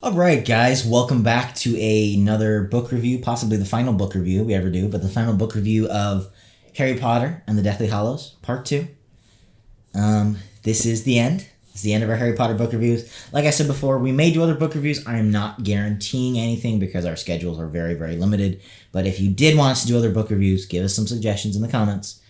Alright guys, welcome back to another book review, possibly the final book review we ever do, but the final book review of Harry Potter and the Deathly Hallows, Part 2. This is the end. It's the end of our Harry Potter book reviews. Like I said before, we may do other book reviews. I am not guaranteeing anything because our schedules are very, very limited. But if you did want us to do other book reviews, give us some suggestions in the comments.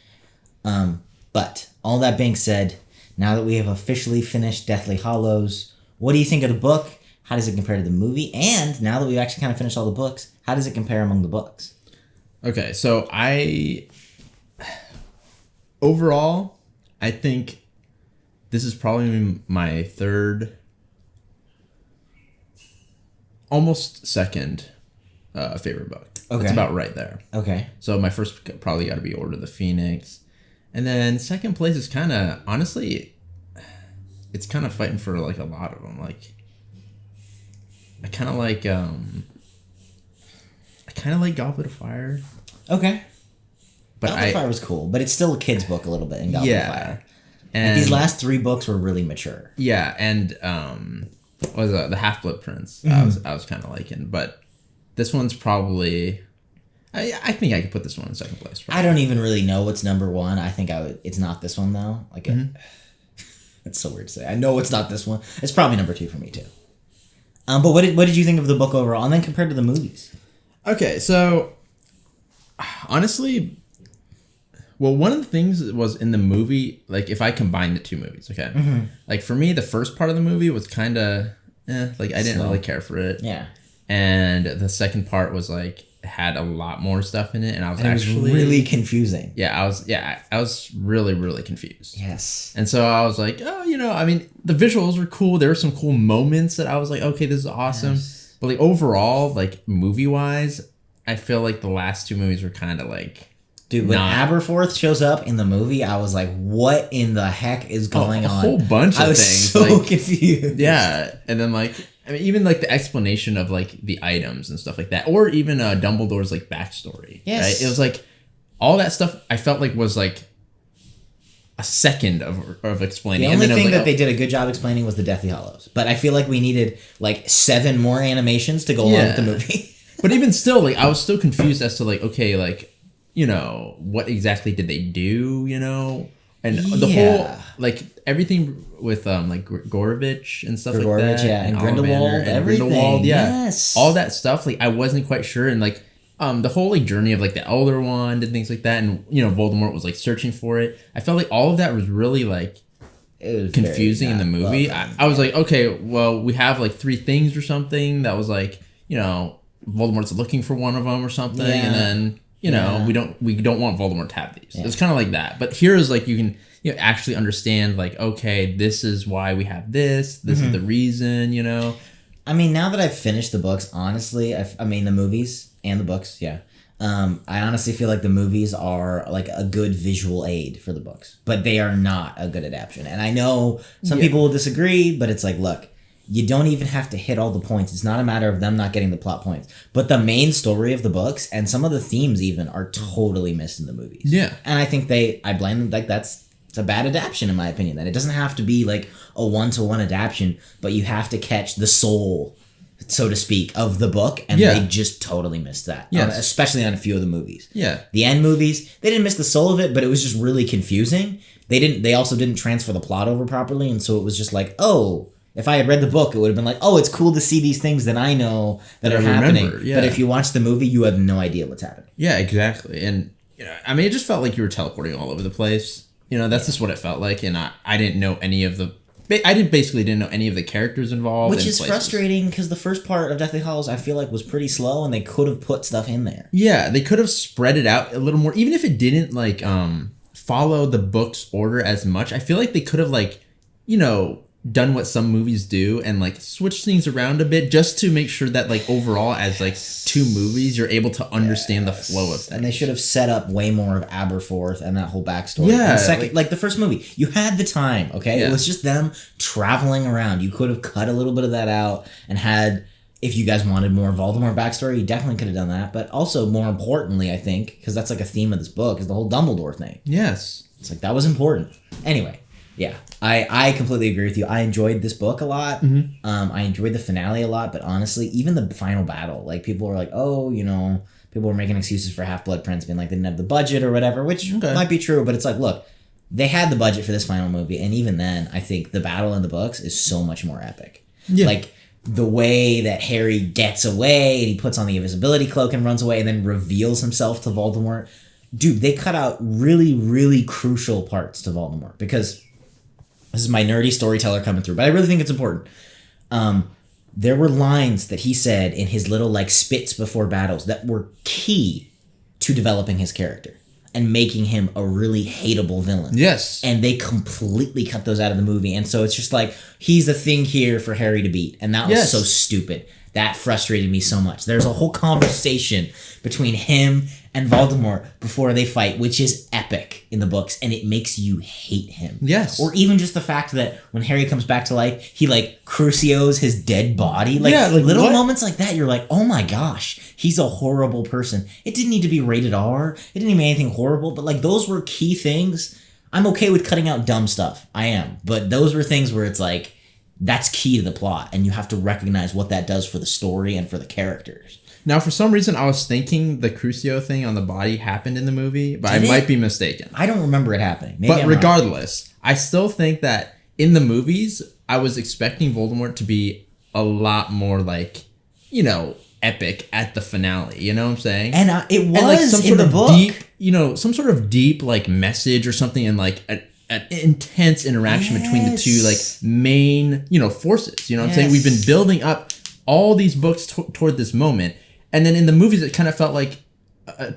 But all that being said, now that we have officially finished Deathly Hallows, what do you think of the book? How does it compare to the movie? And now that we've actually kind of finished all the books, how does it compare among the books? Okay, so overall, I think this is probably my third, almost second favorite book. Okay. It's about right there. Okay. So my first probably got to be Order of the Phoenix. And then second place is kind of, honestly, it's kind of fighting for like a lot of them. Like, I kind of like Goblet of Fire. Okay. But Goblet of Fire was cool, but it's still a kid's book a little bit in Goblet of Fire. And like these last three books were really mature. Yeah, and what was the Half-Blood Prince? Mm-hmm. I was kind of liking, but this one's probably. I think I could put this one in second place. Probably. I don't even really know what's number one. I think it's not this one though. Like it's so weird to say. I know it's not this one. It's probably number two for me too. But what did you think of the book overall, and then compared to the movies? Okay, so honestly, well, one of the things that was in the movie, like if I combined the two movies, okay, like for me, the first part of the movie was kind of, like I didn't really care for it. Yeah. And the second part was like had a lot more stuff in it, and I was it was really confusing. Yeah, I was really, really confused. Yes. And so I was like, oh, I mean, the visuals were cool. There were some cool moments that I was like, okay, this is awesome. Yes. But like overall, like movie wise, I feel like the last two movies were kind of like, dude, when Aberforth shows up in the movie, I was like, what in the heck is going on? A whole bunch of things. I was so like, confused. Yeah. And then like, I mean, even like the explanation of like the items and stuff like that, or even Dumbledore's like backstory. Yes. Right? It was like all that stuff I felt like was like a second of explaining. The only thing that they did a good job explaining was the Deathly Hallows. But I feel like we needed like 7 more animations to go along with the movie. But even still, like I was still confused as to like, okay, like, what exactly did they do, And the whole, like, everything with, like, Gorovitch and stuff like that. Yeah, and Grindelwald, everything. Grindelwald, yeah. Yes. All that stuff, like, I wasn't quite sure. And, like, the whole, like, journey of, like, the Elder Wand and things like that. And, Voldemort was, like, searching for it. I felt like all of that was really, like, confusing in the movie. I was like, okay, well, we have, like, 3 things or something that was, like, Voldemort's looking for one of them or something. Yeah. And then... we don't want Voldemort to have these. Yeah. It's kind of like that. But here is like you can actually understand like, okay, this is why we have this. This is the reason, I mean, now that I've finished the books, honestly, I mean the movies and the books, yeah. I honestly feel like the movies are like a good visual aid for the books, but they are not a good adaptation. And I know some people will disagree, but it's like, look, you don't even have to hit all the points. It's not a matter of them not getting the plot points. But the main story of the books and some of the themes even are totally missed in the movies. Yeah. And I think I blame them, like it's a bad adaptation in my opinion. That it doesn't have to be like a 1-to-1 adaptation, but you have to catch the soul, so to speak, of the book. And they just totally missed that. Yeah. Especially on a few of the movies. Yeah. The end movies, they didn't miss the soul of it, but it was just really confusing. They also didn't transfer the plot over properly. And so it was just like, oh... If I had read the book, it would have been like, oh, it's cool to see these things that I know that are happening. Yeah. But if you watch the movie, you have no idea what's happening. Yeah, exactly. And, I mean, it just felt like you were teleporting all over the place. That's just what it felt like. And I didn't know any of the... I didn't know any of the characters involved. Which is frustrating because the first part of Deathly Hallows, I feel like, was pretty slow and they could have put stuff in there. Yeah, they could have spread it out a little more. Even if it didn't, like, follow the book's order as much, I feel like they could have, like, done what some movies do and like switch things around a bit just to make sure that like overall as like 2 movies you're able to understand the flow of things. And they should have set up way more of Aberforth and that whole backstory. Yeah, like the first movie, you had the time, okay? Yeah. It was just them traveling around. You could have cut a little bit of that out and had, if you guys wanted more Voldemort backstory, you definitely could have done that. But also more importantly, I think, because that's like a theme of this book, is the whole Dumbledore thing. Yes. It's like that was important. Anyway. Yeah, I completely agree with you. I enjoyed this book a lot. I enjoyed the finale a lot, but honestly, even the final battle, like people were like, oh, people were making excuses for Half-Blood Prince being like they didn't have the budget or whatever, which might be true, but it's like, look, they had the budget for this final movie, and even then, I think the battle in the books is so much more epic. Yeah. Like, the way that Harry gets away, and he puts on the invisibility cloak and runs away, and then reveals himself to Voldemort. Dude, they cut out really, really crucial parts to Voldemort, because this is my nerdy storyteller coming through, but I really think it's important. There were lines that he said in his little, like, spits before battles that were key to developing his character and making him a really hateable villain. Yes. And they completely cut those out of the movie. And so it's just like, he's a thing here for Harry to beat. And that was so stupid. That frustrated me so much. There's a whole conversation between him and Voldemort before they fight, which is epic in the books, and it makes you hate him. Yes. Or even just the fact that when Harry comes back to life, he, like, crucios his dead body. Like, little moments like that, you're like, oh my gosh, he's a horrible person. It didn't need to be rated R. It didn't even mean anything horrible, but, like, those were key things. I'm okay with cutting out dumb stuff. I am. But those were things where it's like, that's key to the plot, and you have to recognize what that does for the story and for the characters. Now, for some reason, I was thinking the Crucio thing on the body happened in the movie, but I might be mistaken. I don't remember it happening. Maybe but regardless, I still think that in the movies, I was expecting Voldemort to be a lot more, like, epic at the finale. You know what I'm saying? And it was like some sort of book. Deep, some sort of deep, like, message or something, and, like, an intense interaction between the two, like, main, forces. You know what I'm saying? We've been building up all these books toward this moment. And then in the movies, it kind of felt like a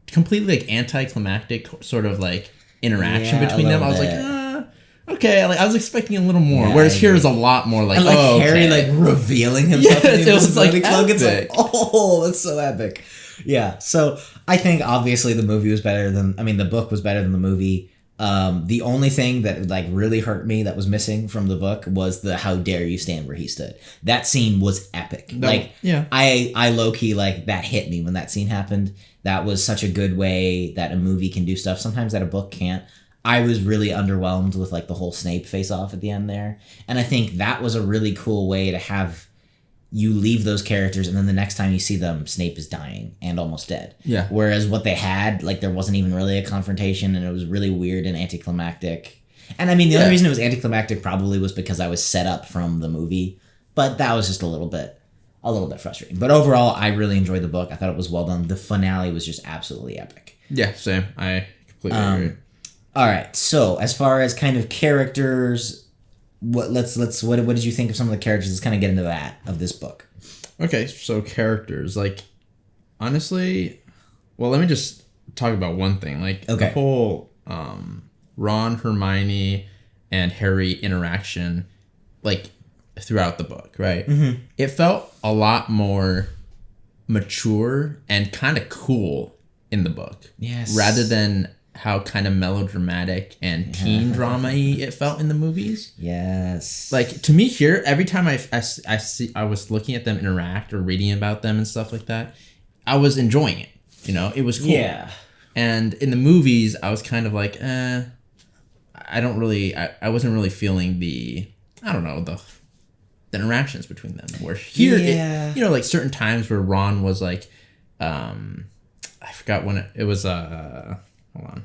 completely, like, anticlimactic sort of, like, interaction between them. I was like, okay. Like, I was expecting a little more. Whereas here is a lot more, like, and, Harry, like, revealing himself in the invisibility cloak. It's like, oh, that's so epic. Yeah. So I think obviously the book was better than the movie. The only thing that, like, really hurt me that was missing from the book was the "How dare you stand where he stood." That scene was epic. I low-key, like, that hit me when that scene happened. That was such a good way that a movie can do stuff sometimes that a book can't. I was really underwhelmed with, like, the whole Snape face-off at the end there. And I think that was a really cool way to have you leave those characters, and then the next time you see them, Snape is dying and almost dead. Yeah. Whereas what they had, like, there wasn't even really a confrontation, and it was really weird and anticlimactic. And I mean, the only reason it was anticlimactic probably was because I was set up from the movie, but that was just a little bit frustrating. But overall, I really enjoyed the book. I thought it was well done. The finale was just absolutely epic. Yeah, same. I completely agree. All right. So as far as kind of characters, what did you think of some of the characters? Let's kind of get into that of this book. Okay, so characters, like, honestly, well, let me just talk about one thing. Like, the whole Ron, Hermione, and Harry interaction, like, throughout the book, right? Mm-hmm. It felt a lot more mature and kind of cool in the book. Yes. Rather than how kind of melodramatic and teen drama-y it felt in the movies. Yes. Like, to me here, every time I was looking at them interact or reading about them and stuff like that, I was enjoying it. It was cool. Yeah. And in the movies, I was kind of like, I wasn't really feeling the interactions between them. Where here, like, certain times where Ron was like, I forgot when it was, hold on.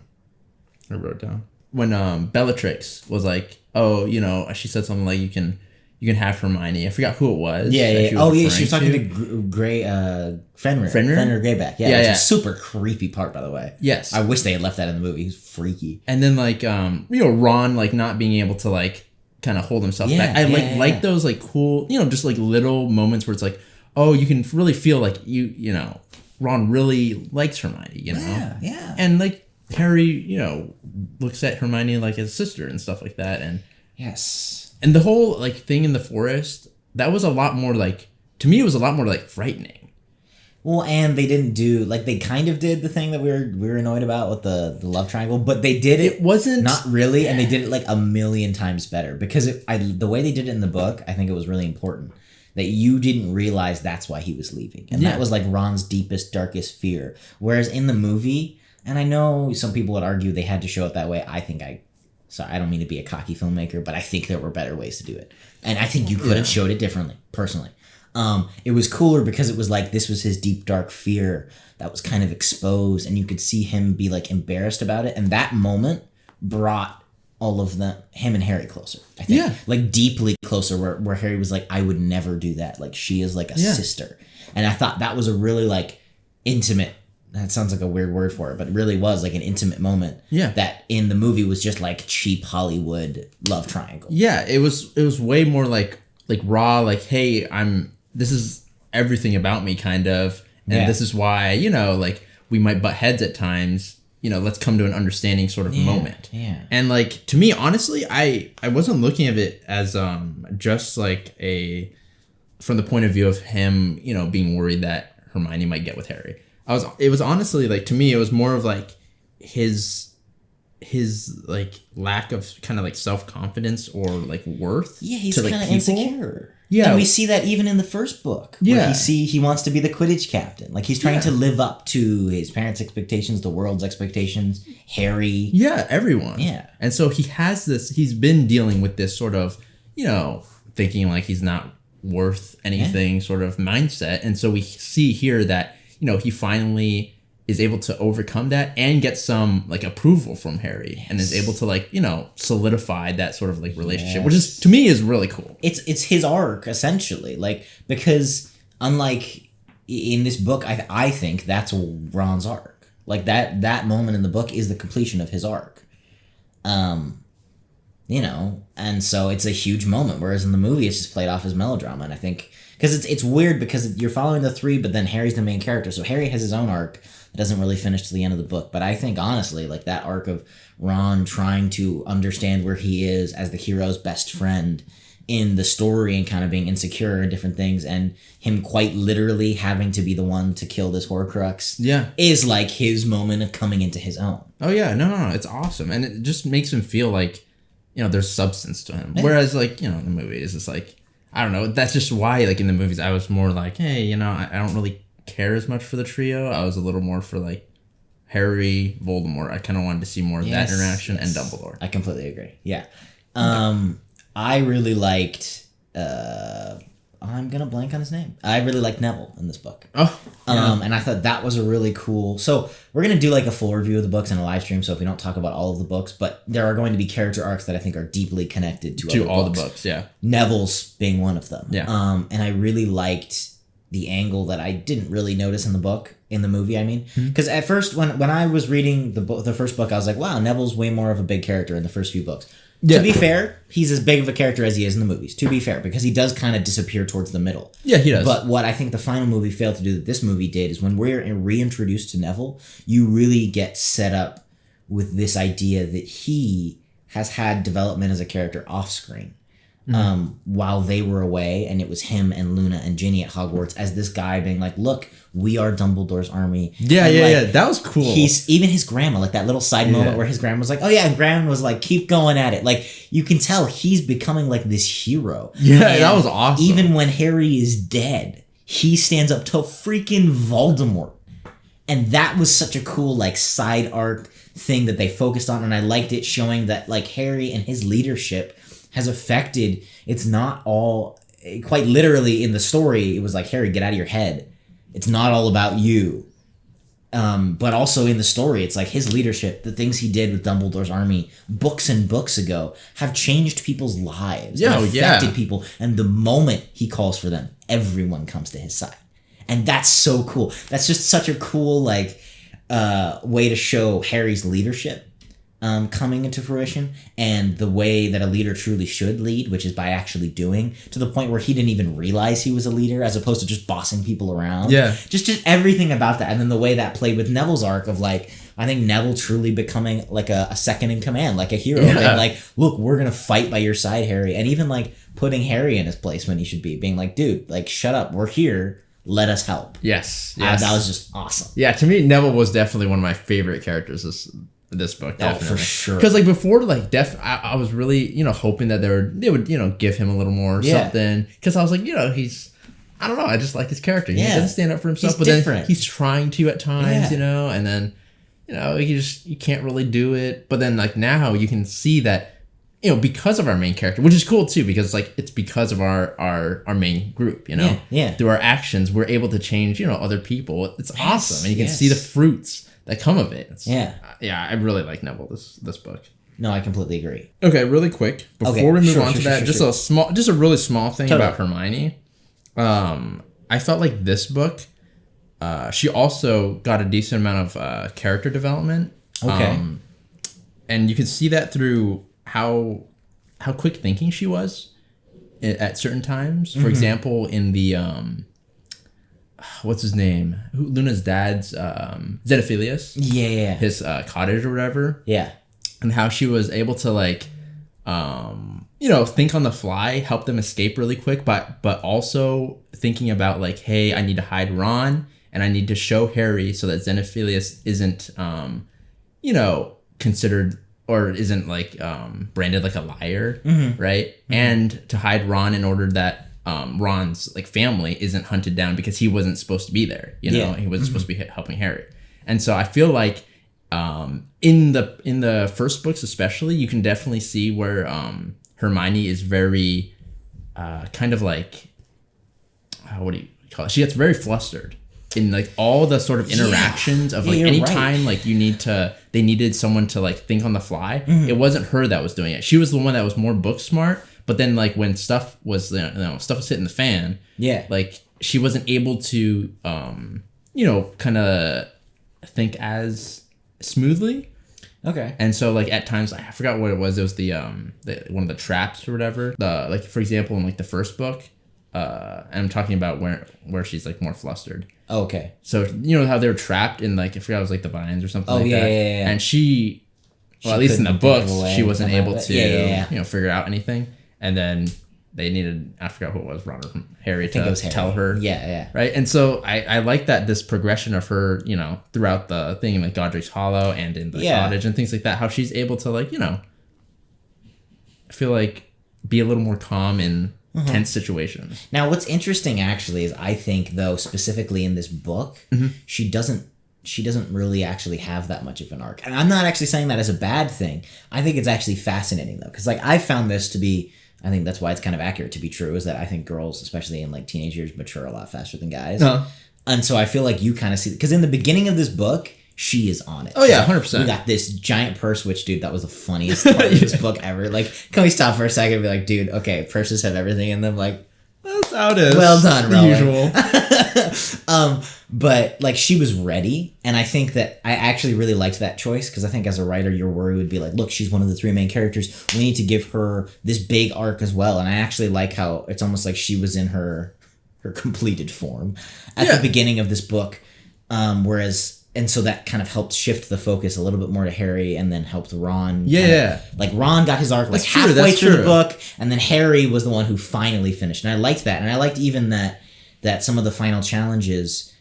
I wrote it down. When Bellatrix was like, oh, she said something like, you can have Hermione. I forgot who it was. Yeah. She was talking to Fenrir Greyback. Yeah. It's a super creepy part, by the way. Yes. I wish they had left that in the movie. He's freaky. And then, like, Ron, like, not being able to, like, kind of hold himself back. I like those, like, cool, just, like, little moments where it's like, oh, you can really feel like Ron really likes Hermione, Yeah. And, like, Harry, looks at Hermione like his sister and stuff like that. And yes. And the whole, like, thing in the forest, that was a lot more, like, to me, it was a lot more, like, frightening. Well, and they didn't do, like, they kind of did the thing that we were annoyed about with the love triangle, but they did it. It wasn't. Not really, and they did it, like, a million times better. Because the way they did it in the book, I think it was really important. That you didn't realize that's why he was leaving. And that was, like, Ron's deepest, darkest fear. Whereas in the movie, and I know some people would argue they had to show it that way. I think I Sorry, I don't mean to be a cocky filmmaker, but I think there were better ways to do it. And I think you could have showed it differently, personally. It was cooler because it was like this was his deep, dark fear that was kind of exposed, and you could see him be like embarrassed about it. And that moment brought all of him and Harry closer, I think. Yeah. Like deeply closer, where Harry was like, I would never do that. Like, she is like a sister. And I thought that was a really like intimate, that sounds like a weird word for it, but it really was like an intimate moment. Yeah. That in the movie was just like cheap Hollywood love triangle. Yeah, it was way more like raw, like, hey, this is everything about me kind of, and this is why, you know, like we might butt heads at times, you know, let's come to an understanding sort of moment. Yeah. And like, to me, honestly, I wasn't looking at it as just like from the point of view of him, you know, being worried that Hermione might get with Harry. It was honestly like, to me, it was more of like his like lack of kind of like self-confidence or like worth. Yeah, he's kind of insecure. Yeah. And we see that even in the first book. Yeah. Where he wants to be the Quidditch captain. Like, he's trying to live up to his parents' expectations, the world's expectations, Harry. Yeah, everyone. Yeah. And so he's been dealing with this sort of, you know, thinking like he's not worth anything sort of mindset. And so we see here that, you know, he finally is able to overcome that and get some like approval from Harry and is able to like, you know, solidify that sort of like relationship, which is, to me, is really cool. It's his arc, essentially, like, because unlike in this book, I think that's Ron's arc. Like that moment in the book is the completion of his arc. You know, and so it's a huge moment, whereas in the movie it's just played off as melodrama. And I think because it's weird because you're following the three, but then Harry's the main character, so Harry has his own arc that doesn't really finish to the end of the book. But I think honestly, like that arc of Ron trying to understand where he is as the hero's best friend in the story and kind of being insecure and different things, and him quite literally having to be the one to kill this Horcrux, is like his moment of coming into his own. Oh yeah, no, it's awesome, and it just makes him feel like, you know, there's substance to him. Whereas, like, you know, in the movies, it's like, I don't know. That's just why, like, in the movies, I was more like, hey, you know, I don't really care as much for the trio. I was a little more for, like, Harry, Voldemort. I kind of wanted to see more of that interaction, and Dumbledore. I completely agree. Yeah. I really liked... I'm gonna blank on his name. I really liked Neville in this book. Oh, yeah. And I thought that was a really cool. So we're gonna do like a full review of the books in a live stream. So if we don't talk about all of the books, but there are going to be character arcs that I think are deeply connected to all the books. Yeah, Neville's being one of them. Yeah. And I really liked the angle that I didn't really notice in the movie. I mean, because at first when I was reading the first book, I was like, wow, Neville's way more of a big character in the first few books. Yeah. To be fair, he's as big of a character as he is in the movies, to be fair, because he does kind of disappear towards the middle. Yeah, he does. But what I think the final movie failed to do that this movie did is when we're reintroduced to Neville, you really get set up with this idea that he has had development as a character off screen. While they were away, and it was him and Luna and Ginny at Hogwarts as this guy being like, look, we are Dumbledore's army. Yeah, and yeah, that was cool. Even his grandma, like that little side moment where his grandma was like, oh yeah, and grandma was like, keep going at it. Like, you can tell he's becoming like this hero. Yeah, and that was awesome. Even when Harry is dead, he stands up to freaking Voldemort. And that was such a cool like side arc thing that they focused on, and I liked it showing that like Harry and his leadership has affected, it's not all, quite literally in the story, it was like, Harry, get out of your head. It's not all about you. But also in the story, it's like his leadership, the things he did with Dumbledore's army books and books ago have changed people's lives. Yeah, and affected people. And the moment he calls for them, everyone comes to his side. And that's so cool. That's just such a cool like way to show Harry's leadership. Coming into fruition, and the way that a leader truly should lead, which is by actually doing, to the point where he didn't even realize he was a leader, as opposed to just bossing people around. Yeah, just everything about that, and then the way that played with Neville's arc of like, I think Neville truly becoming like a second in command, like a hero, and like, look, we're gonna fight by your side, Harry, and even like putting Harry in his place when he should be, being like, dude, like, shut up, we're here. Let us help. Yes. That was just awesome. Yeah, to me, Neville was definitely one of my favorite characters this book, definitely. Oh, for sure. Because like before, like I was really, you know, hoping that they would, you know, give him a little more something. Because I was like, you know, I don't know, I just like his character. He doesn't stand up for himself, but then he's trying to at times, you know, and then you can't really do it. But then like now you can see that, because of our main character, which is cool too, because like it's because of our main group, through our actions, we're able to change, other people. It's awesome. And you can see the fruits that come of it. I really like Neville, this book. No, I completely agree. Okay, really quick before we move on to that, just a really small thing about Hermione. I felt like this book, she also got a decent amount of character development. Okay. And you could see that through how quick thinking she was at certain times. For example, in the what's his name? Luna's dad's Xenophilius. Yeah. His cottage or whatever. Yeah. And how she was able to like think on the fly, help them escape really quick, but also thinking about like, hey, I need to hide Ron and I need to show Harry so that Xenophilius isn't considered or isn't like branded like a liar, right? Mm-hmm. And to hide Ron in order that Ron's like family isn't hunted down because he wasn't supposed to be there. He wasn't supposed to be helping Harry. And so I feel like in the first books especially, you can definitely see where Hermione is very kind of like what do you call it? She gets very flustered in like all the sort of interactions of like anytime like they needed someone to like think on the fly. It wasn't her that was doing it. She was the one that was more book smart. But then like when stuff was stuff was hitting the fan, like she wasn't able to kind of think as smoothly. Okay. And so like at times I forgot what it was. It was the one of the traps or whatever. Like for example in like the first book, and I'm talking about where she's like more flustered. Oh, okay. So how they were trapped in like I forgot it was like the vines or something that. Yeah. And she at least in the books she wasn't able to figure out anything. And then they needed I forgot who it was, Ron or Harry to tell her. Yeah. Right. And so I like that this progression of her, throughout the thing like Godric's Hollow and in the cottage and things like that, how she's able to like, I feel like be a little more calm in tense situations. Now, what's interesting actually is I think though specifically in this book, she doesn't really actually have that much of an arc. And I'm not actually saying that as a bad thing. I think it's actually fascinating though, because like I found this to be, I think that's why it's kind of accurate to be true, is that I think girls, especially in like teenage years, mature a lot faster than guys. And so I feel like you kind of see, because in the beginning of this book, she is on it. Oh yeah, 100%. We got this giant purse, which, dude, that was the funniest part of this book ever. Like, can we stop for a second and be like, dude, okay, purses have everything in them. Like, that's how it is. Well done, Rowan. Usual. But like she was ready, and I think that I actually really liked that choice because I think as a writer, your worry would be like, look, she's one of the three main characters. We need to give her this big arc as well. And I actually like how it's almost like she was in her completed form at the beginning of this book, and so that kind of helped shift the focus a little bit more to Harry, and then helped Ron. Like Ron got his arc like halfway through the book, and then Harry was the one who finally finished. And I liked that, and I liked even that some of the final challenges,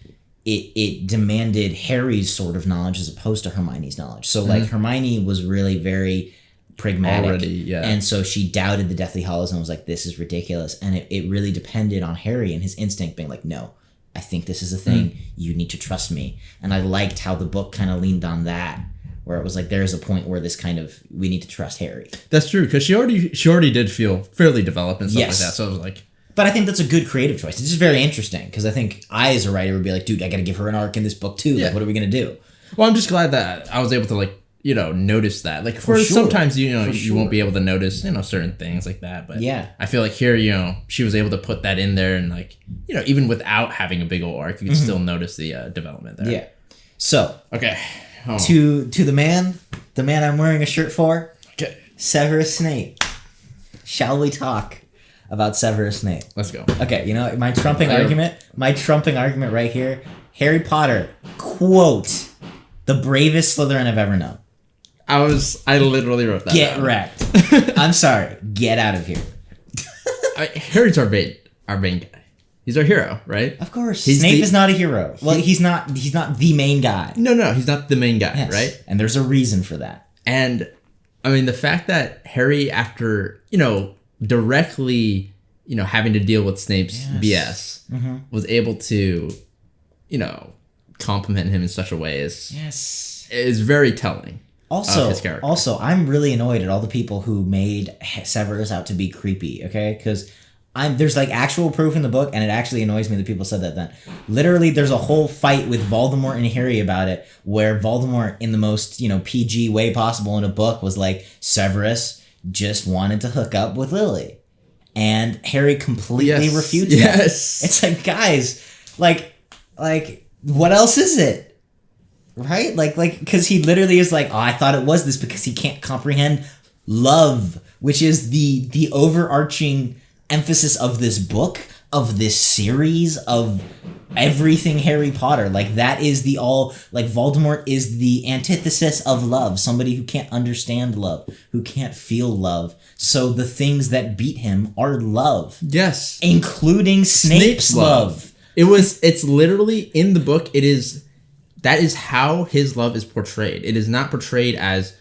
it demanded Harry's sort of knowledge as opposed to Hermione's knowledge. So like Hermione was really very pragmatic, already, and so she doubted the Deathly Hallows and was like, "This is ridiculous." And it really depended on Harry and his instinct being like, "No, I think this is a thing. You need to trust me." And I liked how the book kind of leaned on that, where it was like, there's a point where this kind of, we need to trust Harry. That's true, because she already did feel fairly developed and stuff like that. So I was like, but I think that's a good creative choice. It's just very interesting because I think I, as a writer, would be like, dude, I got to give her an arc in this book too. Like, what are we gonna do? Well, I'm just glad that I was able to like, notice that. Like sometimes you won't be able to notice certain things like that. But I feel like here she was able to put that in there, and like even without having a big old arc, you could still notice the development there. Yeah. So okay, to the man I'm wearing a shirt for. Okay. Severus Snape. Shall we talk about Severus Snape? Let's go. Okay, my trumping argument right here. Harry Potter, quote, the bravest Slytherin I've ever known. I literally wrote that. Get wrecked. I'm sorry. Get out of here. Harry's our main guy. He's our hero, right? Of course. Snape is not a hero. Well, he's not the main guy. No, he's not the main guy, right? And there's a reason for that. And I mean, the fact that Harry, after, directly, having to deal with Snape's BS, was able to, compliment him in such a way is very telling. Also, of his character. Also, I'm really annoyed at all the people who made Severus out to be creepy. Okay, because there's like actual proof in the book, and it actually annoys me that people said that. Then, literally, there's a whole fight with Voldemort and Harry about it, where Voldemort, in the most PG way possible in a book, was like, Severus just wanted to hook up with Lily, and Harry completely refutes that. It's like, guys, like what else is it? Right? Like, because he literally is like, oh, I thought it was this, because he can't comprehend love, which is the overarching emphasis of this book, of this series, of everything Harry Potter. Like, that is Voldemort is the antithesis of love. Somebody who can't understand love, who can't feel love. So the things that beat him are love. Yes. Including Snape's love. It's literally in the book. That is how his love is portrayed. It is not portrayed as,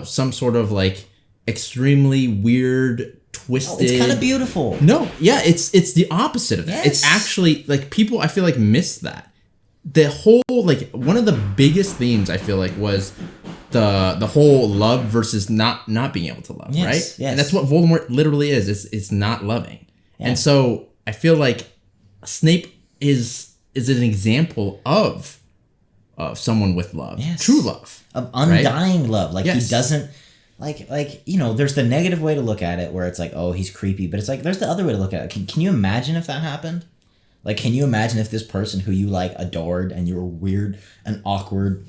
some sort of like extremely weird, twisted. It's kind of beautiful. No, yeah, it's the opposite of that. Yes. It's actually like people I feel like miss that. The whole like one of the biggest themes I feel like was the whole love versus not being able to love, right? Yes. And that's what Voldemort literally is. It's not loving. Yeah. And so I feel like Snape is an example of someone with love, true love, of undying love. Like, he doesn't like there's the negative way to look at it, where it's like, oh, he's creepy, but it's like there's the other way to look at it. Can you imagine if that happened? Like, can you imagine if this person who you like adored, and you were weird and awkward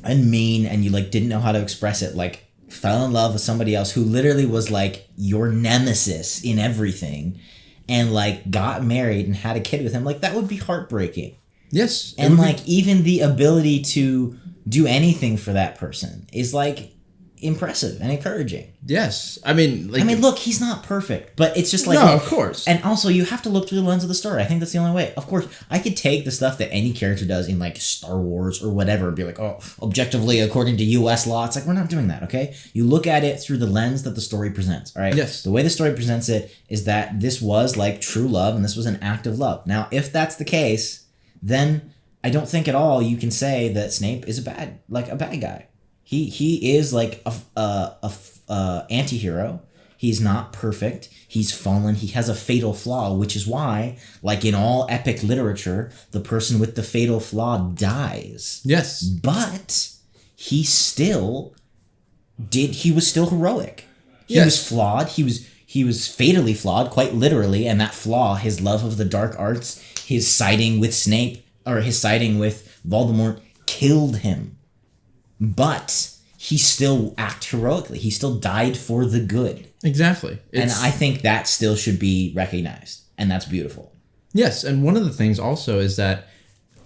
and mean, and you like didn't know how to express it, like fell in love with somebody else who literally was like your nemesis in everything, and like got married and had a kid with him? Like, that would be heartbreaking. Yes. And like even the ability to do anything for that person is like impressive and encouraging. Yes. I mean, look, he's not perfect, but it's just like, no, of course. And also, you have to look through the lens of the story. I think that's the only way. Of course, I could take the stuff that any character does in like Star Wars or whatever and be like, oh, objectively, according to US law, it's like, we're not doing that, okay? You look at it through the lens that the story presents, all right? Yes. The way the story presents it is that this was like true love, and this was an act of love. Now, if that's the case, then I don't think at all you can say that Snape is a bad guy. He is like a anti-hero. He's not perfect. He's fallen. He has a fatal flaw, which is why, like in all epic literature, the person with the fatal flaw dies. Yes. But he was still heroic. He was flawed. He was fatally flawed, quite literally, and that flaw, his love of the dark arts, his siding with Snape, or his siding with Voldemort, killed him. But he still acted heroically. He still died for the good. Exactly. And I think that still should be recognized, and that's beautiful. Yes, and one of the things also is that,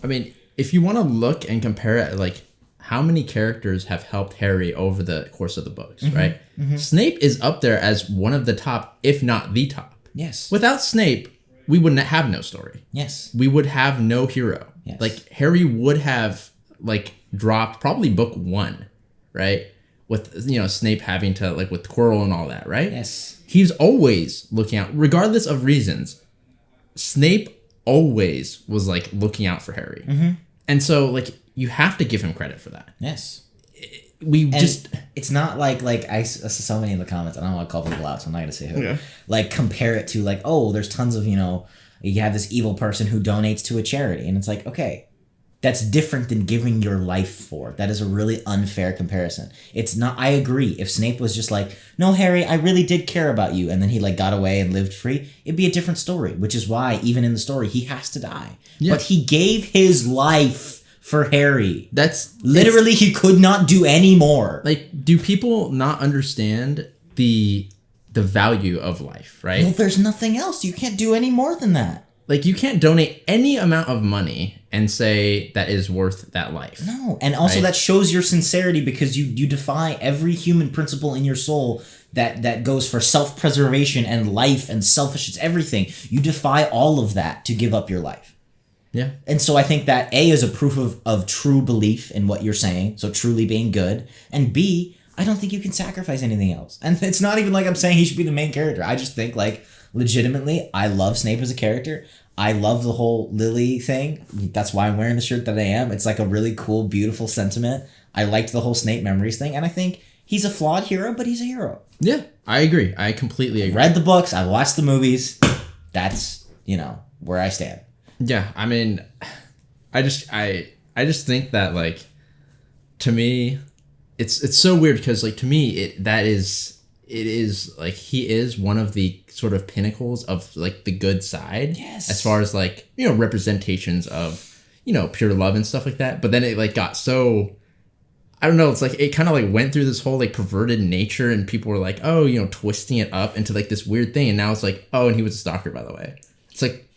I mean, if you want to look and compare it, like, how many characters have helped Harry over the course of the books, right? Mm-hmm. Snape is up there as one of the top, if not the top. Yes. Without Snape, we wouldn't have no story. Yes. We would have no hero. Yes. Like, Harry would have, like, dropped probably book 1, right? With, Snape having to, like, with Quirrell and all that, right? Yes. He's always looking out, regardless of reasons. Snape always was, like, looking out for Harry. Mm-hmm. And so, like, you have to give him credit for that. Yes. It's not like I saw so many in the comments. I don't want to call people out, so I'm not going to say who. Yeah. Like, compare it to like, oh, there's tons of, you have this evil person who donates to a charity, and it's like, okay, that's different than giving your life for. That is a really unfair comparison. It's not. I agree. If Snape was just like, no, Harry, I really did care about you, and then he like got away and lived free, it'd be a different story. Which is why even in the story he has to die. Yeah. But he gave his life for Harry. He could not do any more. Like, do people not understand the value of life, right? Well, there's nothing else. You can't do any more than that. Like, you can't donate any amount of money and say that is worth that life. No, and also that shows your sincerity, because you defy every human principle in your soul that goes for self-preservation and life and selfishness, everything. You defy all of that to give up your life. Yeah. And so I think that A is a proof of true belief in what you're saying, so truly being good, and B, I don't think you can sacrifice anything else. And it's not even like I'm saying he should be the main character. I just think, like, legitimately, I love Snape as a character. I love the whole Lily thing. That's why I'm wearing the shirt that I am. It's like a really cool, beautiful sentiment. I liked the whole Snape Memories thing, and I think he's a flawed hero, but he's a hero. Yeah, I agree. I completely agree. I read the books. I watched the movies. That's, where I stand. Yeah, I mean, I just think that, like, to me, it's so weird because, like, to me, it is like he is one of the sort of pinnacles of, like, the good side. Yes. As far as, like, representations of, pure love and stuff like that. But then it, like, got so, I don't know, it's like it kind of, like, went through this whole, like, perverted nature, and people were like, oh, twisting it up into, like, this weird thing, and now it's like, oh, and he was a stalker, by the way. It's like,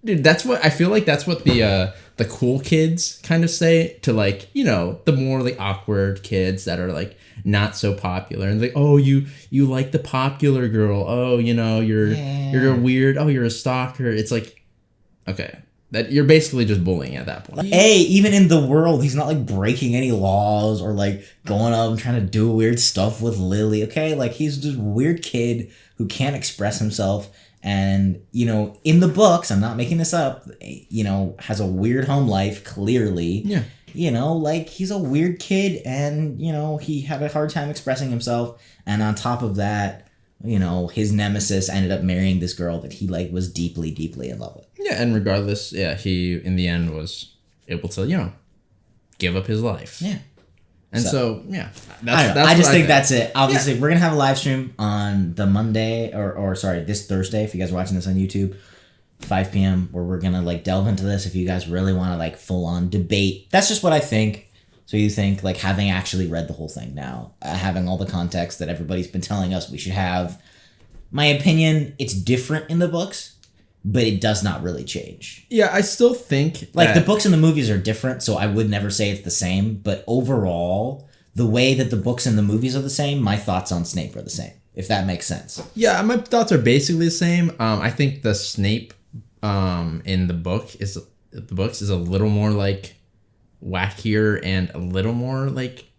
dude, that's what I feel like. That's what the cool kids kind of say to, like, the more, like, awkward kids that are, like, not so popular, and like, oh, you like the popular girl, oh, you're a weird, oh, you're a stalker. It's like, okay, that you're basically just bullying at that point. Hey, even in the world, he's not, like, breaking any laws or, like, going up and trying to do weird stuff with Lily. Okay, like, he's just a weird kid who can't express himself. And, in the books, I'm not making this up, has a weird home life, clearly. Yeah. Like, he's a weird kid, and, he had a hard time expressing himself. And on top of that, his nemesis ended up marrying this girl that he, like, was deeply, deeply in love with. Yeah, and regardless, yeah, he, in the end, was able to, give up his life. Yeah. And so yeah, I just think that's it. Obviously, we're going to have a live stream on the Monday, or this Thursday, if you guys are watching this on YouTube, 5 p.m., where we're going to, like, delve into this if you guys really want to, like, full-on debate. That's just what I think. So you think, like, having actually read the whole thing now, having all the context that everybody's been telling us we should have, my opinion, it's different in the books, but it does not really change. Yeah, I still think like, the books and the movies are different, so I would never say it's the same. But overall, the way that the books and the movies are the same, my thoughts on Snape are the same, if that makes sense. Yeah, my thoughts are basically the same. I think the Snape in the books is a little more, like, wackier and a little more, like,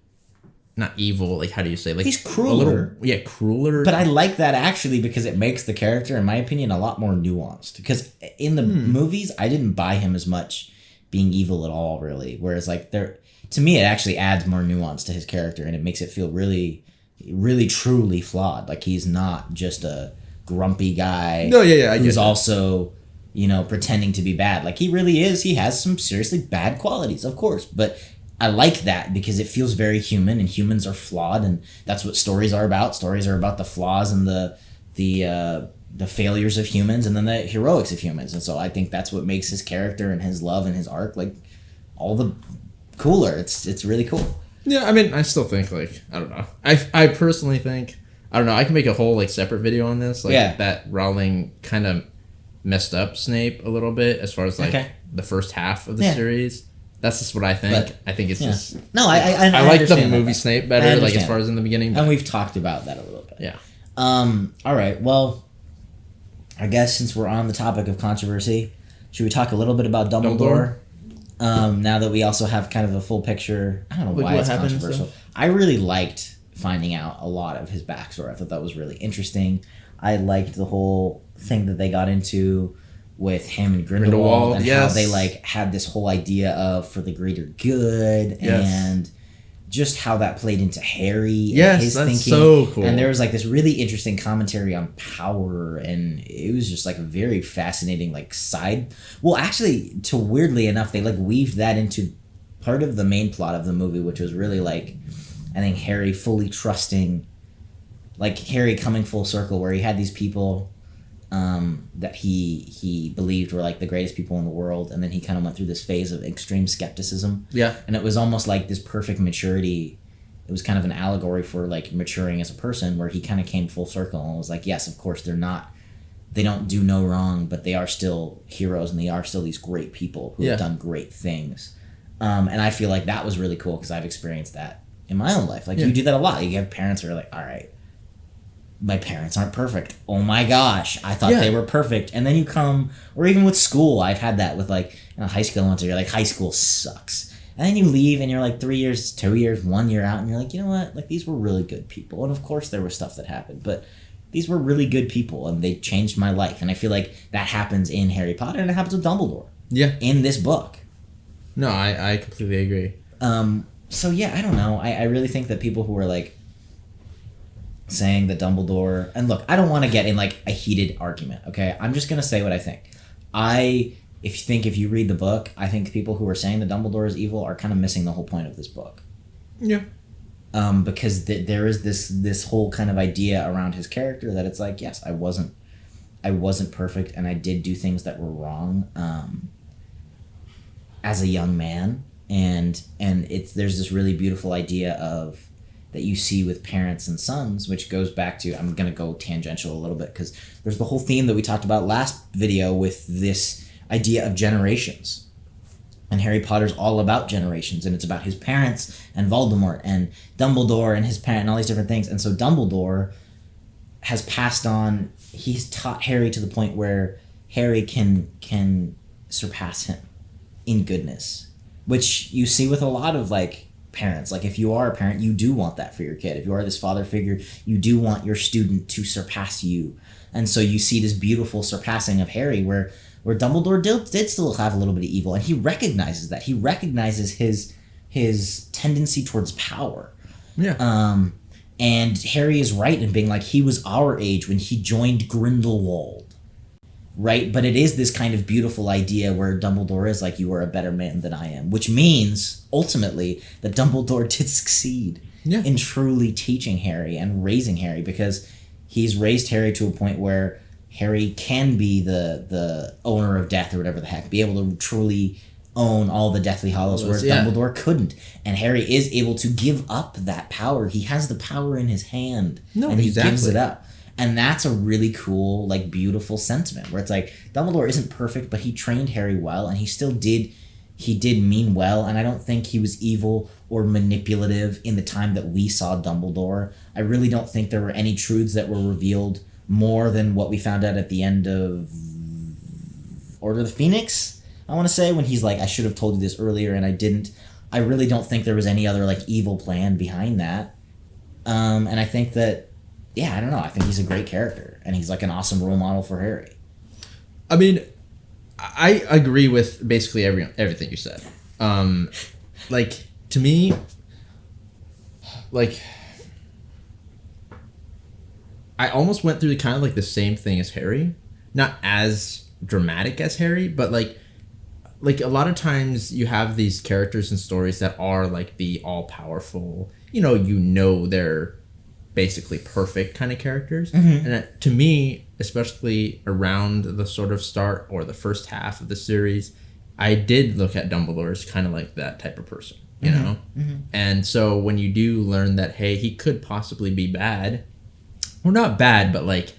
not evil, like, how do you say, like, he's crueler. Crueler. But I like that, actually, because it makes the character, in my opinion, a lot more nuanced. Because in the movies, I didn't buy him as much being evil at all, really. Whereas, like, to me, it actually adds more nuance to his character, and it makes it feel really, really, truly flawed. Like, he's not just a grumpy guy who's also, pretending to be bad. Like, he really is. He has some seriously bad qualities, of course, but I like that because it feels very human, and humans are flawed, and that's what stories are about. Stories are about the flaws and the failures of humans, and then the heroics of humans. And so I think that's what makes his character and his love and his arc, like, all the cooler. It's really cool. Yeah, I mean, I still think, like, I don't know. I personally think, I don't know, I can make a whole, like, separate video on this. Like, that Rowling kind of messed up Snape a little bit as far as, like, the first half of the series. That's just what I think. But, I think it's just... No, I like the movie Snape better, like, as far as in the beginning. But. And we've talked about that a little bit. Yeah. All right, well, I guess since we're on the topic of controversy, should we talk a little bit about Dumbledore? Now that we also have kind of a full picture. I don't know why it's controversial. I really liked finding out a lot of his backstory. I thought that was really interesting. I liked the whole thing that they got into with him and Grindelwald, and how they, like, had this whole idea of for the greater good, and just how that played into Harry and his thinking. So cool. And there was, like, this really interesting commentary on power, and it was just, like, a very fascinating, like, side. Well, actually, weirdly enough, they, like, weaved that into part of the main plot of the movie, which was really, like, I think Harry fully trusting, like, Harry coming full circle, where he had these people that he believed were, like, the greatest people in the world, and then he kind of went through this phase of extreme skepticism. Yeah. And it was almost like this perfect maturity. It was kind of an allegory for, like, maturing as a person, where he kind of came full circle and was like, yes, of course, they don't do no wrong, but they are still heroes, and they are still these great people who have done great things. And I feel like that was really cool, because I've experienced that in my own life. Like, you do that a lot. You have parents who are like, all right, my parents aren't perfect. Oh my gosh, I thought they were perfect. And then you come, or even with school, I've had that with, like, high school. Once you're like, high school sucks. And then you leave, and you're like 3 years, 2 years, 1 year out, and you're like, you know what? Like, these were really good people. And of course there was stuff that happened, but these were really good people and they changed my life. And I feel like that happens in Harry Potter and it happens with Dumbledore. Yeah. In this book. No, I completely agree. So yeah, I don't know. I really think that people who are like saying that Dumbledore, and look, I don't want to get in like a heated argument, okay? I'm just gonna say what I think. If you read the book, I think people who are saying that Dumbledore is evil are kind of missing the whole point of this book. Yeah. Because there is this whole kind of idea around his character that it's like, yes, I wasn't perfect and I did do things that were wrong as a young man, and there's this really beautiful idea of that you see with parents and sons, which goes back to, I'm gonna go tangential a little bit because there's the whole theme that we talked about last video with this idea of generations. And Harry Potter's all about generations, and it's about his parents and Voldemort and Dumbledore and his parent and all these different things. And so Dumbledore has passed on, he's taught Harry to the point where Harry can surpass him in goodness, which you see with a lot of like parents. Like if you are a parent, you do want that for your kid. If you are this father figure, you do want your student to surpass you. And so you see this beautiful surpassing of Harry where Dumbledore did still have a little bit of evil, and he recognizes that. He recognizes his tendency towards power. Yeah. And Harry is right in being like, he was our age when he joined Grindelwald, right? But it is this kind of beautiful idea where Dumbledore is like, you are a better man than I am, which means, ultimately, that Dumbledore did succeed in truly teaching Harry and raising Harry, because he's raised Harry to a point where Harry can be the owner of death or whatever the heck, be able to truly own all the Deathly Hallows, whereas Dumbledore couldn't. And Harry is able to give up that power. He has the power in his hand, and he gives it up. And that's a really cool, like, beautiful sentiment, where it's like, Dumbledore isn't perfect, but he trained Harry well, and he did mean well, and I don't think he was evil or manipulative in the time that we saw Dumbledore. I really don't think there were any truths that were revealed more than what we found out at the end of Order of the Phoenix, I want to say, when he's like, I should have told you this earlier and I didn't. I really don't think there was any other like evil plan behind that. And I think that, I don't know, I think he's a great character and he's like an awesome role model for Harry. I mean, I agree with basically everything you said. Like, to me, like, I almost went through kind of like the same thing as Harry. Not as dramatic as Harry, but like a lot of times you have these characters and stories that are like the all-powerful, they're basically perfect kind of characters. Mm-hmm. And to me, especially around the sort of start or the first half of the series, I did look at Dumbledore as kind of like that type of person, you know? Mm-hmm. And so when you do learn that, hey, he could possibly be bad, well, not bad, but like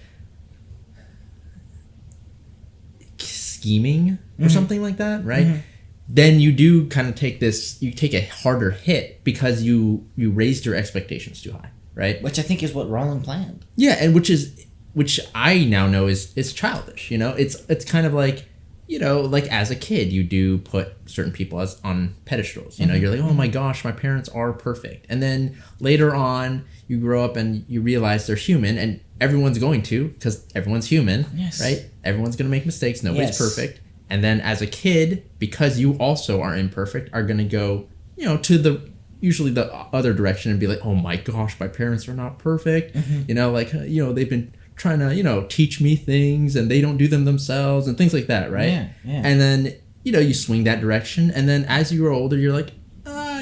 scheming or something like that, right? Mm-hmm. Then you do kind of take a harder hit because you raised your expectations too high, right? Which I think is what Rowling planned. Yeah, and which I now know is childish, It's kind of like, like as a kid, you do put certain people on pedestals, mm-hmm. You're like, oh my gosh, my parents are perfect. And then later on, you grow up and you realize they're human, and everyone's going to, because everyone's human, yes. Right? Everyone's going to make mistakes. Nobody's perfect. And then as a kid, because you also are imperfect, are going to go, to usually the other direction and be like, oh my gosh, my parents are not perfect. Mm-hmm. They've been trying to, teach me things and they don't do them themselves and things like that, right? Yeah. And then, you swing that direction. And then as you grow older, you're like,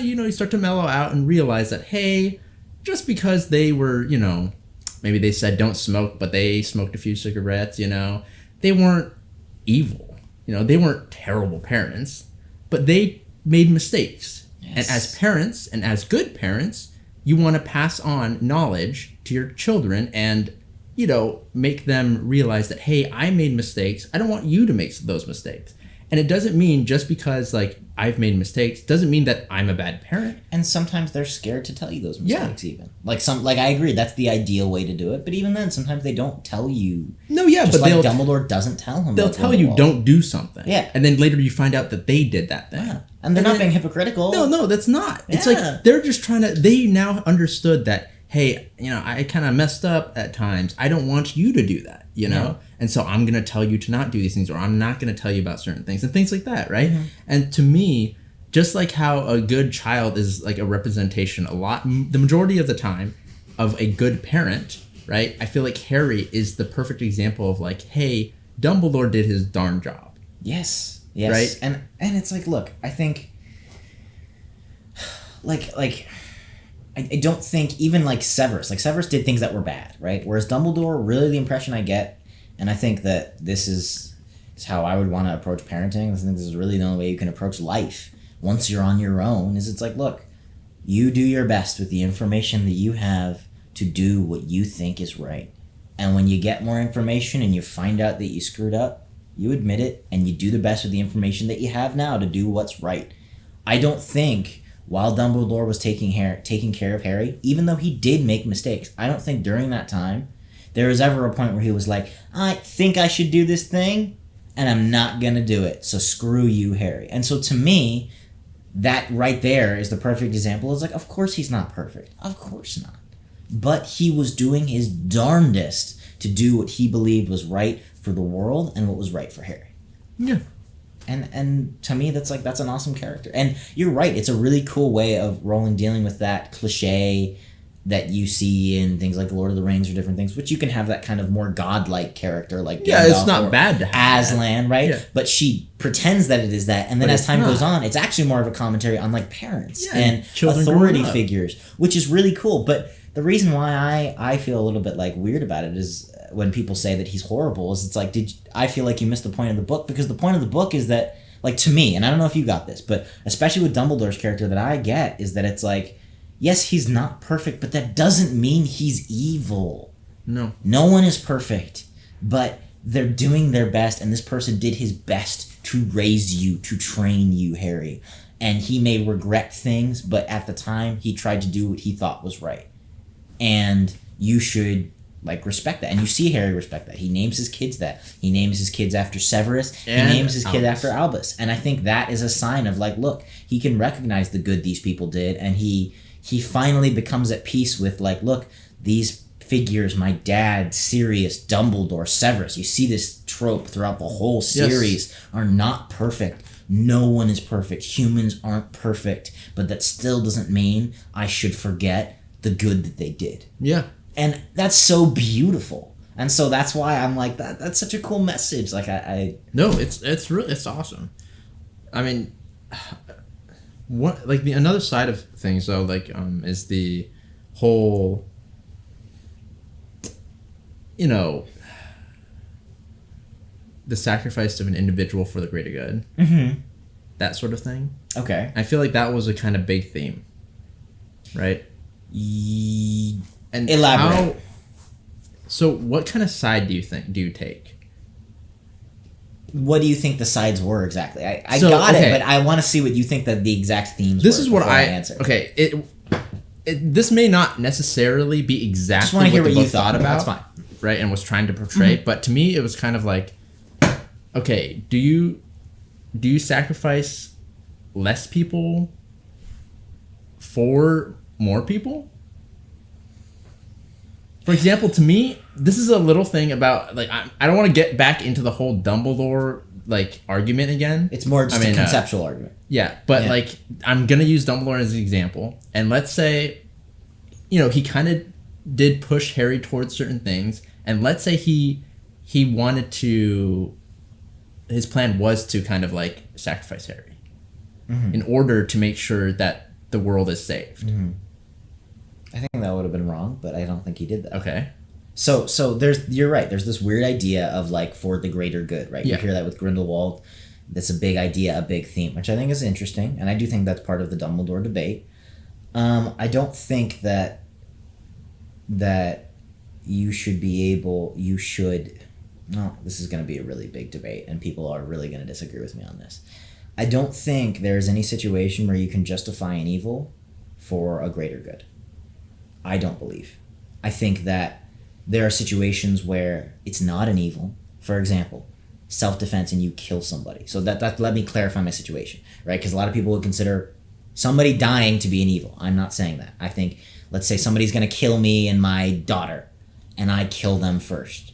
you start to mellow out and realize that, hey, just because they were, maybe they said don't smoke, but they smoked a few cigarettes, they weren't evil. They weren't terrible parents, but they made mistakes. Yes. And as parents and as good parents, you want to pass on knowledge to your children and, make them realize that, hey, I made mistakes. I don't want you to make those mistakes. And it doesn't mean just because, like, I've made mistakes, doesn't mean that I'm a bad parent. And sometimes they're scared to tell you those mistakes, even. Like, I agree, that's the ideal way to do it. But even then, sometimes they don't tell you. No, yeah, just but like Dumbledore doesn't tell him. They'll tell you, don't do something. Yeah. And then later you find out that they did that thing. Yeah. And they're not being hypocritical. No, that's not. Yeah. It's like, they're just they now understood that, hey, I kind of messed up at times. I don't want you to do that, know? And so I'm going to tell you to not do these things, or I'm not going to tell you about certain things and things like that, right? Mm-hmm. And to me, just like how a good child is like a representation the majority of the time of a good parent, right? I feel like Harry is the perfect example of like, hey, Dumbledore did his darn job. Yes. Right? And it's like, look, I think I don't think even like Severus did things that were bad, right? Whereas Dumbledore, really the impression I get, and I think that this is how I would want to approach parenting. I think this is really the only way you can approach life once you're on your own, is it's like, look, you do your best with the information that you have to do what you think is right. And when you get more information and you find out that you screwed up, you admit it and you do the best with the information that you have now to do what's right. I don't think while Dumbledore was taking care of Harry, even though he did make mistakes, I don't think during that time there was ever a point where he was like, I think I should do this thing, and I'm not going to do it, so screw you, Harry. And so to me, that right there is the perfect example. It's like, of course he's not perfect. Of course not. But he was doing his darndest to do what he believed was right for the world and what was right for Harry. Yeah. And to me, that's an awesome character. And you're right, it's a really cool way of Rowling dealing with that cliche that you see in things like Lord of the Rings or different things, which you can have that kind of more godlike character like Gandalf, it's not bad to have Aslan, right? Yeah. But she pretends that it is that, and then as time goes on, it's actually more of a commentary on like parents and authority figures, which is really cool. But the reason why I feel a little bit like weird about it is when people say that he's horrible is it's like, I feel like you missed the point of the book, because the point of the book is that, like, to me, and I don't know if you got this, but especially with Dumbledore's character that I get is that it's like, yes, he's not perfect, but that doesn't mean he's evil. No one is perfect, but they're doing their best, and this person did his best to raise you, to train you, Harry. And he may regret things, but at the time he tried to do what he thought was right. And you should respect that. And you see Harry respect that. He names his kids that. He names his kids after Severus. And he names his kid after Albus. And I think that is a sign of look, he can recognize the good these people did, and he finally becomes at peace with look, these figures, my dad, Sirius, Dumbledore, Severus, you see this trope throughout the whole series, are not perfect. No one is perfect. Humans aren't perfect. But that still doesn't mean I should forget the good that they did. Yeah. And that's so beautiful. And so that's why I'm like, that's such a cool message. No, it's awesome. I mean, what another side of things though, is the whole, the sacrifice of an individual for the greater good. Mm-hmm. That sort of thing. Okay. I feel like that was a kind of big theme, right? And elaborate. So what kind of side do you take? What do you think the sides were exactly? I got it, but I want to see what you think that the exact themes were. This is what I answer. Okay, this may not necessarily be exactly what the book thought about. That's fine. Right, and was trying to portray, but to me it was kind of like, okay, do you sacrifice less people for more people? For example, to me, this is a little thing about I don't want to get back into the whole Dumbledore argument again. It's more just a conceptual argument. Yeah, but I'm gonna use Dumbledore as an example, and let's say, he kind of did push Harry towards certain things, and let's say he wanted to, his plan was to kind of sacrifice Harry, in order to make sure that the world is saved. Mm-hmm. I think that would have been wrong, but I don't think he did that. Okay. So you're right. There's this weird idea of for the greater good, right? Yeah. You hear that with Grindelwald. That's a big idea, a big theme, which I think is interesting, and I do think that's part of the Dumbledore debate. I don't think that you should. No, this is going to be a really big debate, and people are really going to disagree with me on this. I don't think there's any situation where you can justify an evil for a greater good. I don't believe. I think that there are situations where it's not an evil. For example, self-defense and you kill somebody. So that let me clarify my situation, right? Because a lot of people would consider somebody dying to be an evil. I'm not saying that. I think let's say somebody's going to kill me and my daughter, and I kill them first.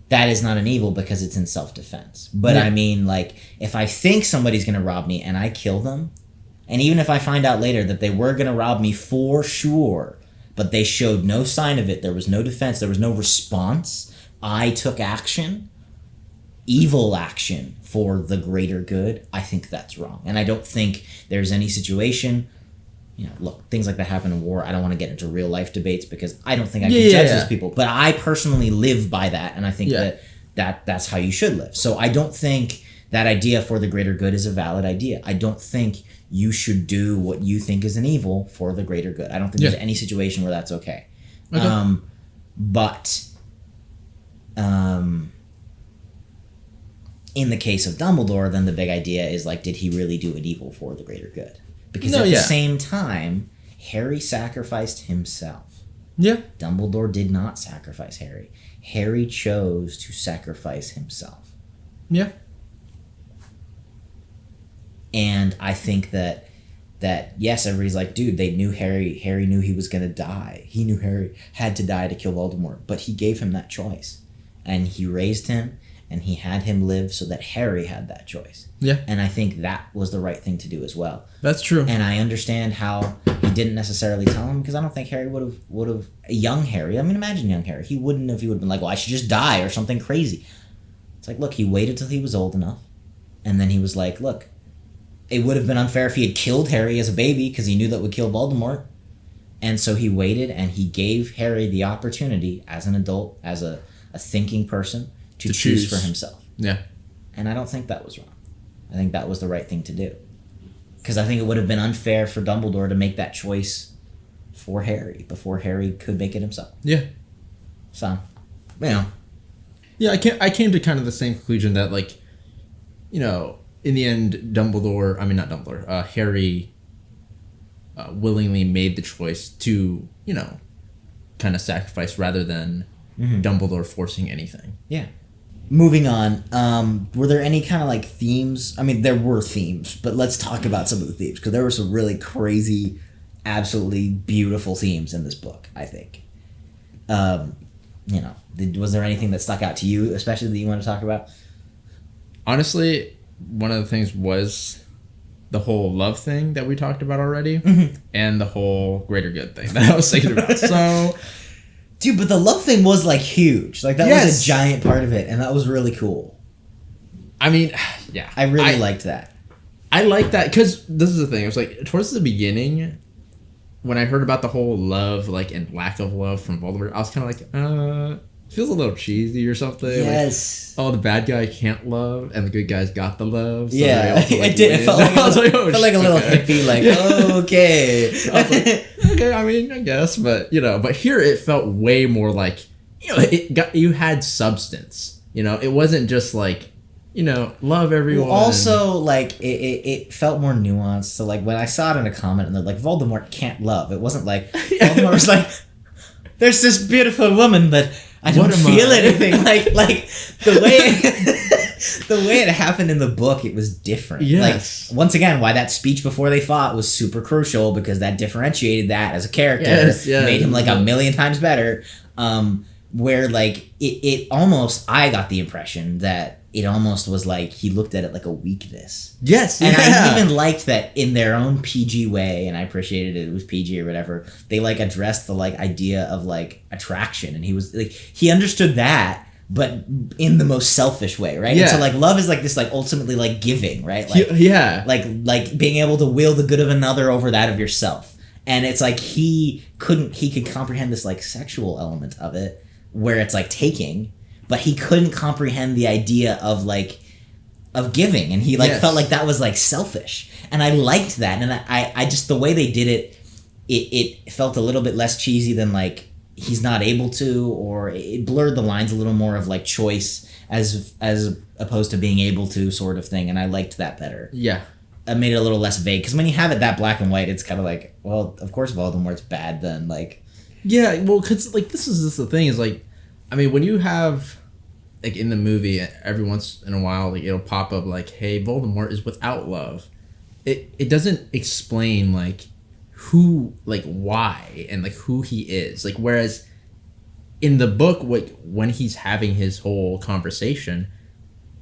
That is not an evil because it's in self-defense. But I mean, like, if I think somebody's going to rob me and I kill them, and even if I find out later that they were going to rob me for sure, but they showed no sign of it, there was no defense, there was no response, I took action, evil action for the greater good, I think that's wrong. And I don't think there's any situation... look, things like that happen in war. I don't want to get into real life debates because I don't think I can judge those people. But I personally live by that, and I think that's how you should live. So I don't think that idea for the greater good is a valid idea. I don't think you should do what you think is an evil for the greater good. I don't think there's any situation where that's okay. But in the case of Dumbledore, then the big idea is, like, did he really do an evil for the greater good? Because at the same time, Harry sacrificed himself. Yeah. Dumbledore did not sacrifice Harry. Harry chose to sacrifice himself. Yeah. And I think that yes, everybody's like, dude, they knew Harry knew he was going to die. He knew Harry had to die to kill Voldemort. But he gave him that choice. And he raised him, and he had him live so that Harry had that choice. Yeah. And I think that was the right thing to do as well. That's true. And I understand how he didn't necessarily tell him, because I don't think Harry would have young Harry. I mean, imagine young Harry. He would have been like, well, I should just die or something crazy. It's like, look, he waited till he was old enough. And then he was like, look, it would have been unfair if he had killed Harry as a baby because he knew that would kill Voldemort. And so he waited, and he gave Harry the opportunity as an adult, as a thinking person, to choose for himself. Yeah. And I don't think that was wrong. I think that was the right thing to do. Because I think it would have been unfair for Dumbledore to make that choice for Harry before Harry could make it himself. Yeah. So, Yeah, I came to kind of the same conclusion that, like, in the end, Harry willingly made the choice to, kind of sacrifice rather than Dumbledore forcing anything. Yeah. Moving on, were there any kind of, like, themes? I mean, there were themes, but let's talk about some of the themes, because there were some really crazy, absolutely beautiful themes in this book, I think. Was there anything that stuck out to you, especially that you want to talk about? Honestly, one of the things was the whole love thing that we talked about already, and the whole greater good thing that I was thinking about. So... Dude, but the love thing was, like, huge. Like, that was a giant part of it, and that was really cool. I mean, yeah. I really liked that. I liked that, because this is the thing. It was, like, towards the beginning, when I heard about the whole love, like, and lack of love from Voldemort, I was kind of like, it feels a little cheesy or something. Yes. Like, the bad guy can't love, and the good guy's got the love. So it did. It felt like a little hippie, like, okay. I was like, okay, I mean, I guess, but, but here it felt way more like, you had substance, it wasn't just like, love everyone. Well, also, like, it felt more nuanced. So, like, when I saw it in a comment and they're like, Voldemort can't love, it wasn't like, Voldemort was like, there's this beautiful woman, but I don't feel anything. Like the way it happened in the book, it was different. Yes. Like, once again, why that speech before they fought was super crucial, because that differentiated that as a character. Yes. Made him, like, a million times better. Where, like, it almost, I got the impression that it almost was like he looked at it like a weakness. Yes. And I even liked that in their own PG way, and I appreciated it was PG or whatever, they, like, addressed the, like, idea of, like, attraction, and he was like, he understood that, but in the most selfish way, right? Yeah. And so, like, love is, like, this, like, ultimately, like, giving, right? Like, like being able to will the good of another over that of yourself. And it's like he could comprehend this, like, sexual element of it, where it's, like, taking, but he couldn't comprehend the idea of, like, of giving, and he, like, felt like that was, like, selfish, and I liked that, and I just, the way they did it felt a little bit less cheesy than, like, he's not able to, or it blurred the lines a little more of, like, choice as opposed to being able to sort of thing, and I liked that better. Yeah. It made it a little less vague, because when you have it that black and white, it's kind of like, well, of course Voldemort's bad then, like... Yeah, well, because, like, this is the thing, is, like, I mean, when you have, like, in the movie, every once in a while, like, it'll pop up, like, hey, Voldemort is without love. It doesn't explain, like, who, like, why and like who he is. Like, whereas in the book, when he's having his whole conversation,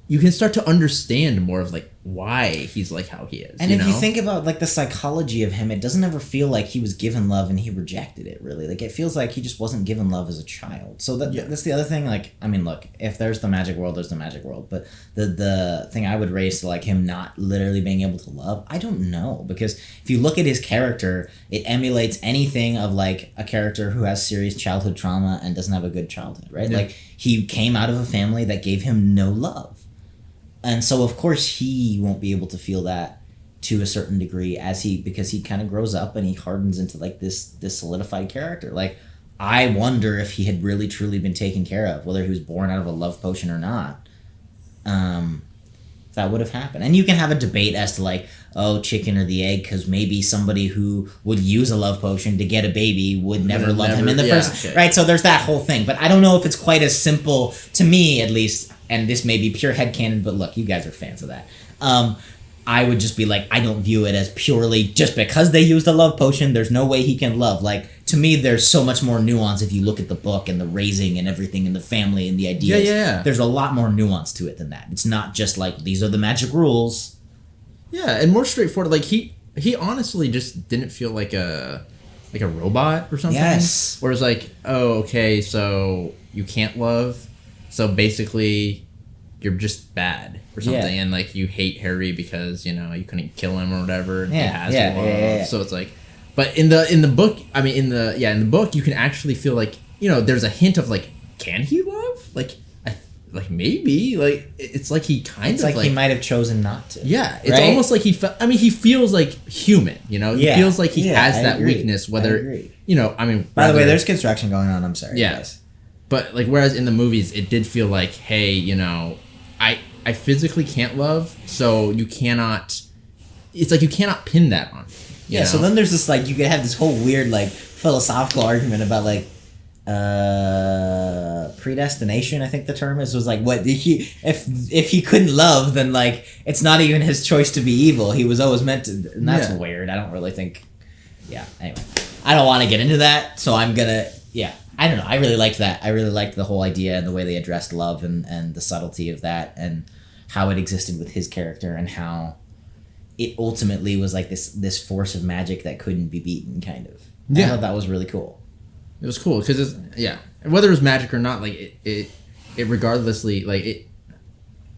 you can start to understand more of like why he's like how he is. And if you think about like the psychology of him, it doesn't ever feel like he was given love and he rejected it, really. Like, it feels like he just wasn't given love as a child. So that's the other thing. Like, I mean, look, if there's the magic world, there's the magic world. But the thing I would raise to like him not literally being able to love, I don't know. Because if you look at his character, it emulates anything of like a character who has serious childhood trauma and doesn't have a good childhood, right? Yeah. Like, he came out of a family that gave him no love. And so, of course, he won't be able to feel that to a certain degree because he kind of grows up and he hardens into like this solidified character. Like, I wonder if he had really truly been taken care of, whether he was born out of a love potion or not. That would have happened. And you can have a debate as to like, oh, chicken or the egg, because maybe somebody who would use a love potion to get a baby would never love him in the first, okay. Right? So there's that whole thing. But I don't know if it's quite as simple, to me at least, and this may be pure headcanon, but look, you guys are fans of that. I would just be like, I don't view it as purely just because they used a love potion, there's no way he can love. Like, to me, there's so much more nuance if you look at the book and the raising and everything and the family and the ideas. Yeah. There's a lot more nuance to it than that. It's not just like, these are the magic rules. Yeah, and more straightforward. Like, he honestly just didn't feel like a robot or something. Yes. Where it's like, oh, okay, so you can't love, so basically you're just bad or something, and like you hate Harry because you couldn't kill him or whatever. He has love. So it's like, but in the book, I mean in the book you can actually feel like there's a hint of like, can he love? Like maybe, like it's like he kind of he might have chosen not to. Yeah, it's almost like he feels like human. He feels like he has that weakness. Whether By the way, there's construction going on. I'm sorry. Yeah. Guys. But like, whereas in the movies, it did feel like, hey, I physically can't love, so you cannot. It's like you cannot pin that on. Yeah. So then there's this like, you could have this whole weird like philosophical argument about like predestination. I think the term was like, what if he couldn't love, then like it's not even his choice to be evil. He was always meant to, and that's weird. I don't really think. Yeah. Anyway, I don't want to get into that, so I'm gonna. Yeah. I don't know. I really liked that. I really liked the whole idea and the way they addressed love and the subtlety of that and how it existed with his character and how it ultimately was like this force of magic that couldn't be beaten, kind of. Yeah. I thought that was really cool. It was cool because whether it was magic or not, like it regardlessly, like it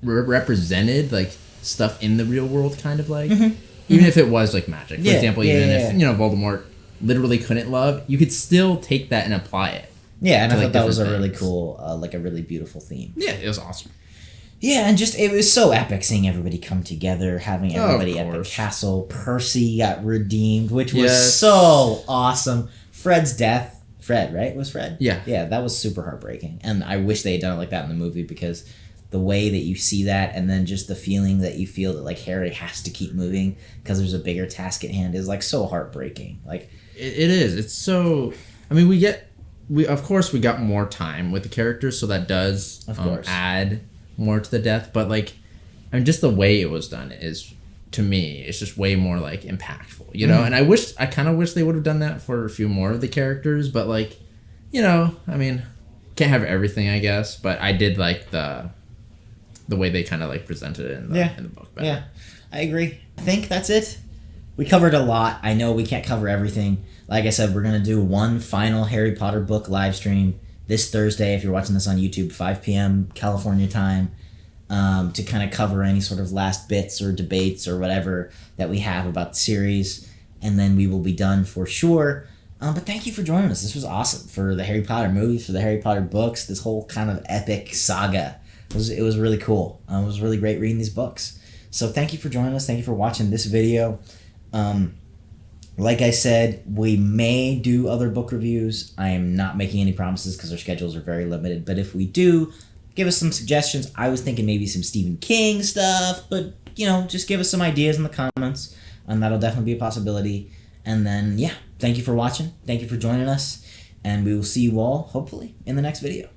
represented like stuff in the real world, kind of like even if it was like magic. For example, if Voldemort literally couldn't love, you could still take that and apply it. Yeah, and I thought that was a really cool, like a really beautiful theme. Yeah, it was awesome. Yeah, and just, it was so epic seeing everybody come together, having everybody at the castle. Percy got redeemed, which was so awesome. Fred's death. Fred, right? Was Fred? Yeah. Yeah, that was super heartbreaking. And I wish they had done it like that in the movie, because the way that you see that, and then just the feeling that you feel that like Harry has to keep moving because there's a bigger task at hand, is like so heartbreaking. Like it is. It's so. I mean, we got more time with the characters, so that does add more to the death. But like, I mean, just the way it was done is, to me, it's just way more like impactful, And I kind of wish they would have done that for a few more of the characters. But like, I mean, can't have everything, I guess. But I did like the way they kind of like presented it in the book better. Yeah, I agree. I think that's it. We covered a lot. I know we can't cover everything. Like I said, we're going to do one final Harry Potter book live stream this Thursday, if you're watching this on YouTube, 5 p.m. California time, to kind of cover any sort of last bits or debates or whatever that we have about the series. And then we will be done for sure. But thank you for joining us. This was awesome. For the Harry Potter movies, for the Harry Potter books, this whole kind of epic saga. It was really cool. It was really great reading these books. So thank you for joining us. Thank you for watching this video. Like I said, we may do other book reviews. I am not making any promises because our schedules are very limited. But if we do, give us some suggestions. I was thinking maybe some Stephen King stuff. But, just give us some ideas in the comments. And that'll definitely be a possibility. And then, thank you for watching. Thank you for joining us. And we will see you all, hopefully, in the next video.